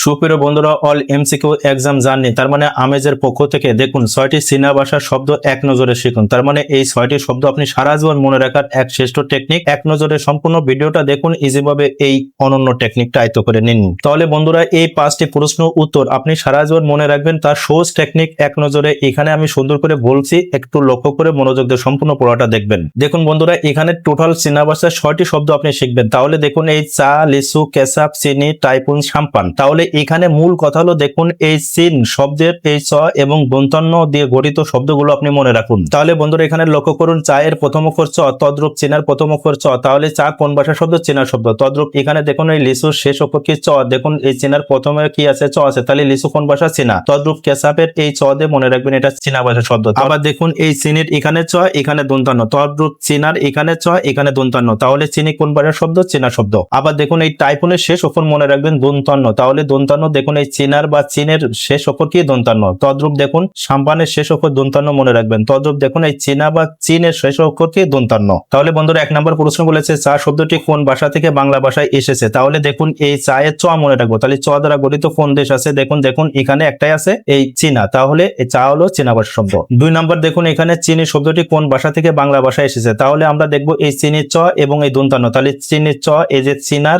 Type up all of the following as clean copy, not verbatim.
সুপ্রিয় বন্ধুরা, all MCQ exam journey তার মানে আমেজের পক্ষ থেকে দেখুন 6টি চীনা ভাষার শব্দ এক নজরে শিখুন। তার মানে এই 6টি শব্দ আপনি সারা জীবন মনে রাখার এক শ্রেষ্ঠ টেকনিক। এক নজরে সম্পূর্ণ ভিডিওটা দেখুন, ইজিভাবে এই অনন্য টেকনিকটা আয়ত্ত করে নিন। তাহলে বন্ধুরা, এই 5টি প্রশ্ন উত্তর আপনি সারা জীবন মনে রাখবেন, তার সহজ টেকনিক এক নজরে এখানে আমি সুন্দর করে বলছি, একটু লক্ষ্য করে মনোযোগ দিয়ে সম্পূর্ণ পড়াটা দেখবেন। দেখুন বন্ধুরা, এখানে টোটাল চীনা ভাষার 6টি শব্দ আপনি শিখবেন। তাহলে দেখুন, এই চা, লিচু, কেচাপ, চিনি, টাইফুন, সাম্পান। তাহলে এখানে মূল কথা হলো, দেখুন এই চীন শব্দের এই চ এবং দন্তান্ন দিয়ে গঠিত শব্দগুলো আপনি মনে রাখুন। তাহলে বন্ধুরা, এখানে লক্ষ্য করুন, চায়ের প্রথম অক্ষর চ, তদ্রূপ চীনার প্রথম অক্ষর চ। তাহলে চা কোন ভাষার শব্দ? চীনা শব্দ। তদ্রূপ এখানে দেখুন, এই লিচুর শেষ অক্ষর কি? চ। দেখুন এই চীনার প্রথমে কি আছে? চ আছে। তাহলে লিচু কোন ভাষা? চীনা। তদ্রূপ কেচাপের এই চ দিয়ে মনে রাখবেন, এটা চীনা ভাষার শব্দ। আবার দেখুন, এই চিনির এখানে চ, এখানে দন্তান্ন। তদ্রূপ চীনার এখানে চ, এখানে দন্তান্ন। তাহলে চিনি কোন ভাষার শব্দ? চীনা শব্দ। আবার দেখুন, এই টাইফুনের শেষ অক্ষর মনে রাখবেন দন্তান্ন। তাহলে দন্তান্ন, দেখুন এই চীনার বা চীনের শেষ অক্ষর কি? দন্তান্ন। তদ্রূপ দেখুন, সাম্পানের শেষ অক্ষর দন্তান্ন মনে রাখবেন। তদ্রূপ দেখুন, এই চীনা বা চীনের শেষ অক্ষর কি? দন্তান্ন। তাহলে বন্ধুরা, 1 নম্বর প্রশ্ন বলেছে, চা শব্দটি কোন ভাষা থেকে বাংলা ভাষায় এসেছে? তাহলে দেখুন, এই চায়ের চ মনে রাখবো। তাহলে চ দ্বারা গঠিত কোন দেশ আছে? দেখুন এখানে একটাই আছে, এই চীনা। তাহলে এই চা হলো চীনা ভাষা শব্দ। 2 নম্বর দেখুন, এখানে চিনি শব্দটি কোন ভাষা থেকে বাংলা ভাষায় এসেছে? তাহলে আমরা দেখবো এই চিনির চ এবং এই দন্তান্ন। তাহলে চিনির চ, এই যে চীনার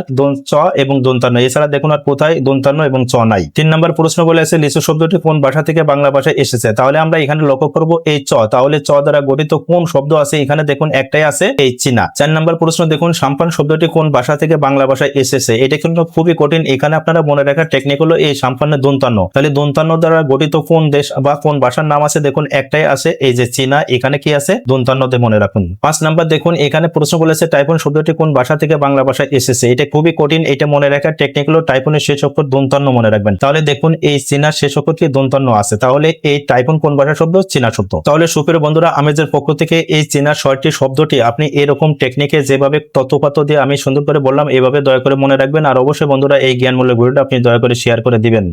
চ এবং দন্তান্ন। এছাড়া দেখুন আর কোথায় দন্তান্ন এবং চ নাই। 3 নম্বর প্রশ্ন বলেছে, লিচু শব্দটি কোন ভাষা থেকে বাংলা ভাষায় এসেছে? তাহলে আমরা এখানে লক্ষ্য করব এই চ। তাহলে চ দ্বারা গঠিত কোন শব্দ আছে? এখানে দেখুন একটাই আছে, এই চীনা। 4 নম্বর প্রশ্ন দেখুন, সাম্পান শব্দটি কোন ভাষা থেকে বাংলা ভাষায় এসেছে? এটা কিন্তু খুবই কঠিন। এখানে আপনারা মনে রাখার টেকনিক হলো এই সাম্পানের দন্তান্ন। তাহলে দন্তান্ন দ্বারা গঠিত কোন দেশ বা কোন ভাষার নাম আছে? দেখুন একটাই আছে, এই যে চীনা। এখানে কি আছে? দন্তান্নতে মনে রাখুন। 5 নম্বর দেখুন, এখানে প্রশ্ন বলেছে, টাইফুন শব্দটি কোন ভাষা থেকে বাংলা ভাষায় এসেছে? এটা খুবই কঠিন। এটা মনে রাখার টেকনিক হলো টাইফুনের শেষ অক্ষর দন্তান্ন মনে রাখবেন। তাহলে দেখুন, এই চীনার শেষ অক্ষর কি? দন্তান্ন আছে। তাহলে এই টাইফুন কোন ভাষার শব্দ? চীনা শব্দ। তাহলে সুপ্রিয় বন্ধুরা, আমেজের পক্ষ থেকে এই চীনা 6টি শব্দটি আপনি এরকম টেকনিকে যেভাবে তথ্যপাত্র দিয়ে আমি সুন্দর করে বললাম, এভাবে দয়া করে মনে রাখবেন। আর অবশ্যই বন্ধুরা, এই জ্ঞানমূলক ভিডিওটা আপনি দয়া করে শেয়ার করে দিবেন।